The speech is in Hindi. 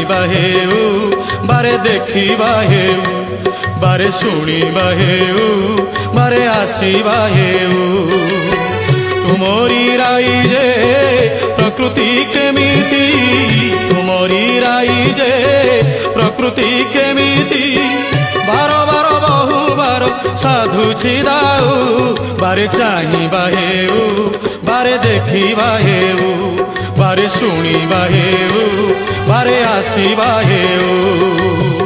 जानिबा हेउ बारे देखिबा हेउ बारे शुणिबा हेउ बारे आसिबा हेउ तुमरी राइजे प्रकृति केमिति तुमरी राइजे प्रकृति केमिति बार बार बहु बार साधुछि दाउ बारे चाहिबा हेउ बारे देखिबा हेउ बारे शुणिबा हेउ बारे आसिबा हेउ।